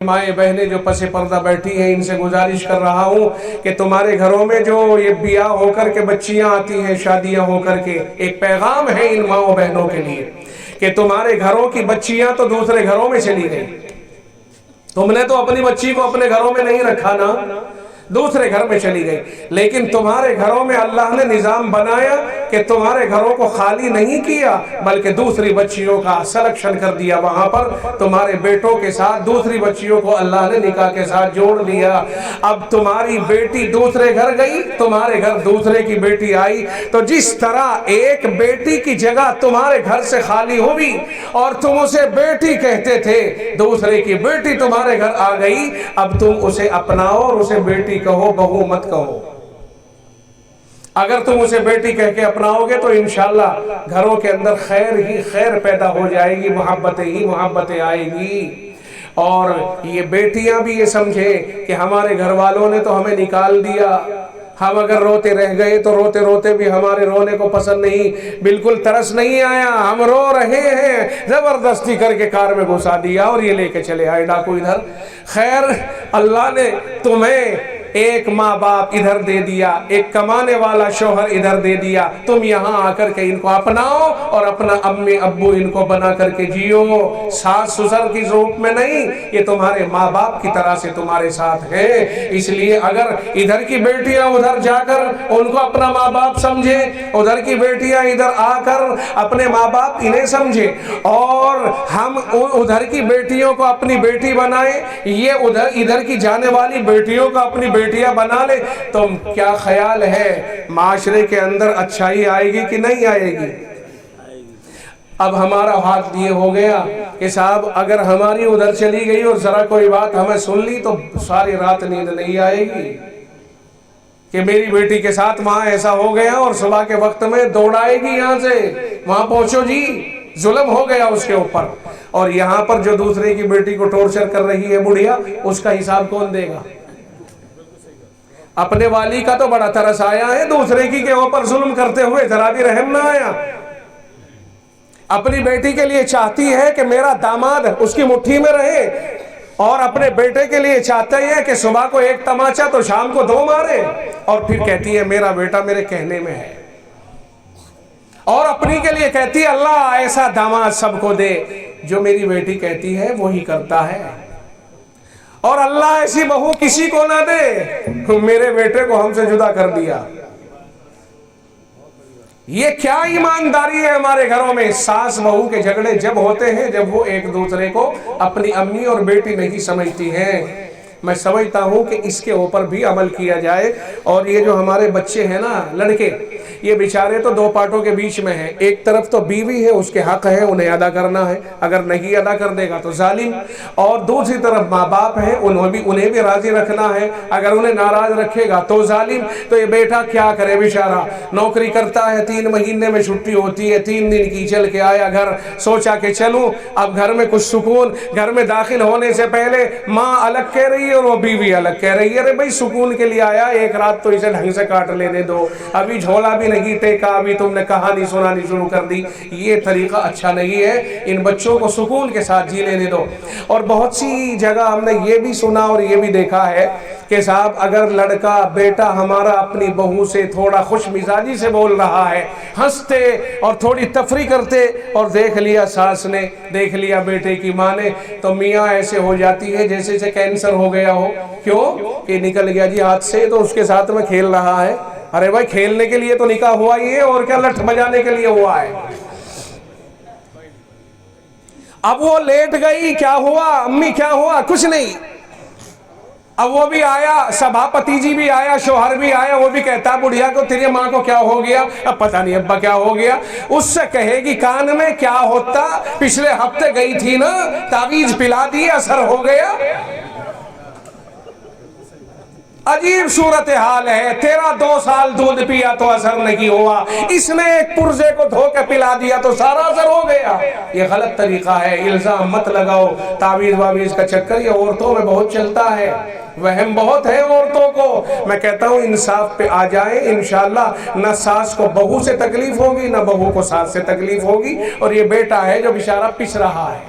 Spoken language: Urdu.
مائیں بہنیں جو پس پردہ بیٹھی ہیں ان سے گزارش کر رہا ہوں کہ تمہارے گھروں میں جو یہ بیاہ ہو کر کے بچیاں آتی ہیں، شادیاں ہو کر کے، ایک پیغام ہے ان ماؤں بہنوں کے لیے کہ تمہارے گھروں کی بچیاں تو دوسرے گھروں میں چلی گئی. تم نے تو اپنی بچی کو اپنے گھروں میں نہیں رکھا نا، دوسرے گھر میں چلی گئی. لیکن تمہارے گھروں میں اللہ نے نظام بنایا کہ تمہارے گھروں کو خالی نہیں کیا، بلکہ دوسری بچیوں کا سلیکشن کر دیا. وہاں پر تمہارے بیٹوں کے ساتھ دوسری بچیوں کو اللہ نے نکاح کے ساتھ جوڑ دیا. اب تمہاری بیٹی دوسرے گھر گئی، تمہارے گھر دوسرے کی بیٹی آئی. تو جس طرح ایک بیٹی کی جگہ تمہارے گھر سے خالی ہوئی اور تم اسے بیٹی کہتے تھے، دوسرے کی بیٹی تمہارے گھر آ گئی، اب تم اسے اپناؤ اور اسے بیٹی کہو، بہو مت کہو. اگر تم اسے بیٹی کہہ کے اپناؤ گے تو انشاءاللہ گھروں کے اندر خیر ہی خیر پیدا ہو جائے گی، محبتیں ہی محبتیں آئے گی. اور یہ بیٹیاں بھی یہ سمجھیں کہ ہمارے گھر والوں نے تو ہمیں نکال دیا، ہم اگر روتے رہ گئے تو روتے روتے بھی ہمارے رونے کو پسند نہیں، بالکل ترس نہیں آیا، ہم رو رہے ہیں، زبردستی کر کے کار میں گھسا دیا اور یہ لے کے چلے آئے ڈاکو ادھر. خیر اللہ نے تمہیں ایک ماں باپ ادھر دے دیا، ایک کمانے والا شوہر ادھر دے دیا، تم یہاں آ کر کے ان کو اپناؤ اور اپنا امی ابو ان کو بنا کر کے جیو. ساس سسر کی روپ میں نہیں، یہ تمہارے ماں باپ کی طرح سے تمہارے ساتھ ہیں. اس لیے اگر ادھر کی بیٹیاں ادھر جا کر ان کو اپنا ماں باپ سمجھے، ادھر کی بیٹیاں ادھر آ کر اپنے ماں باپ انہیں سمجھے، اور ہم ادھر کی بیٹیوں کو اپنی بیٹی بنائیں، یہ ادھر کی جانے والی بیٹیوں کو اپنی بیٹیاں بنا لے، تو کیا خیال ہے معاشرے کے اندر اچھائی آئے گی کہ نہیں آئے گی؟ اب ہمارا ہاتھ یہ ہو گیا کہ صاحب اگر ہماری ادھر چلی گئی اور ذرا کوئی بات ہمیں سن لی تو ساری رات نیند نہیں آئے گی کہ میری بیٹی کے ساتھ وہاں ایسا ہو گیا، اور صبح کے وقت میں دوڑائے گی یہاں سے وہاں پہنچو جی، ظلم ہو گیا اس کے اوپر. اور یہاں پر جو دوسرے کی بیٹی کو ٹورچر کر رہی ہے بڑھیا، اس کا حساب کون دے گا؟ اپنے والی کا تو بڑا ترس آیا ہے، دوسرے کی کے اوپر ظلم کرتے ہوئے ذرا بھی رحم نہ آیا. اپنی بیٹی کے لیے چاہتی ہے کہ میرا داماد اس کی مٹھی میں رہے، اور اپنے بیٹے کے لیے چاہتا ہے کہ صبح کو ایک تماچا تو شام کو 2 مارے، اور پھر کہتی ہے میرا بیٹا میرے کہنے میں ہے. اور اپنی کے لیے کہتی ہے اللہ ایسا داماد سب کو دے، جو میری بیٹی کہتی ہے وہی کرتا ہے. اور اللہ ایسی بہو کسی کو نہ دے، میرے بیٹے کو ہم سے جدا کر دیا. یہ کیا ایمانداری ہے ہمارے گھروں میں؟ ساس بہو کے جھگڑے جب ہوتے ہیں جب وہ ایک دوسرے کو اپنی امی اور بیٹی نہیں سمجھتی ہیں. میں سمجھتا ہوں کہ اس کے اوپر بھی عمل کیا جائے. اور یہ جو ہمارے بچے ہیں نا لڑکے، یہ بیچارے تو 2 پارٹوں کے بیچ میں ہیں. ایک طرف تو بیوی ہے، اس کے حق ہے، انہیں ادا کرنا ہے، اگر نہیں ادا کر دے گا تو ظالم. اور دوسری طرف ماں باپ ہیں، انہیں بھی راضی رکھنا ہے، اگر انہیں ناراض رکھے گا تو ظالم. تو یہ بیٹا کیا کرے بیچارہ، نوکری کرتا ہے، 3 مہینے میں چھٹی ہوتی ہے، 3 دن کی چل کے آیا گھر، سوچا کہ چلوں اب گھر میں کچھ سکون. گھر میں داخل ہونے سے پہلے ماں الگ کہہ رہی اور وہ بیوی الگ کہہ رہی ہے، ارے بھائی سکون کے لیے آیا، ایک رات تو اسے ڈھنگ سے کاٹ لینے دو، ابھی جھولا بھی نہیں ٹیکا، ابھی تم نے کہانی سنانی شروع کر دی. یہ طریقہ اچھا نہیں ہے، ان بچوں کو سکون کے ساتھ جی لینے دو. اور بہت سی جگہ ہم نے یہ بھی سنا اور یہ بھی دیکھا ہے کہ صاحب اگر لڑکا بیٹا ہمارا اپنی بہو سے تھوڑا خوش مزاجی سے بول رہا ہے، ہنستے اور تھوڑی تفریح کرتے، اور دیکھ لیا ساس نے، دیکھ لیا بیٹے کی ماں نے، تو میاں ایسے ہو جاتی ہے جیسے اسے کینسر ہو گیا ہو. کیوں کہ نکل گیا جی ہاتھ سے، تو اس کے ساتھ میں کھیل رہا ہے. ارے بھائی کھیلنے کے لیے تو نکاح ہوا ہی ہے، اور کیا لٹھ بجانے کے لیے ہوا ہے؟ اب وہ لیٹ گئی، کیا ہوا امی، کیا ہوا؟ کچھ نہیں. اب وہ بھی آیا، سبھاپتی جی بھی آیا، شوہر بھی آیا، وہ بھی کہتا بڑھیا کو تیری ماں کو کیا ہو گیا؟ اب پتہ نہیں ابا کیا ہو گیا. اس سے کہے گی کان میں کیا ہوتا، پچھلے ہفتے گئی تھی نا، تعویذ پلا دی، اثر ہو گیا. عجیب صورتحال ہے. تیرا 2 سال دودھ پیا تو اثر نہیں ہوا، اس نے ایک پرزے کو دھو کے پلا دیا تو سارا اثر ہو گیا. یہ غلط طریقہ ہے، الزام مت لگاؤ. تعویذ واویز کا چکر یہ عورتوں میں بہت چلتا ہے، وہم بہت ہے عورتوں کو. میں کہتا ہوں انصاف پہ آ جائیں، انشاءاللہ نہ ساس کو بہو سے تکلیف ہوگی، نہ بہو کو ساس سے تکلیف ہوگی. اور یہ بیٹا ہے جو بیچارہ پس رہا ہے،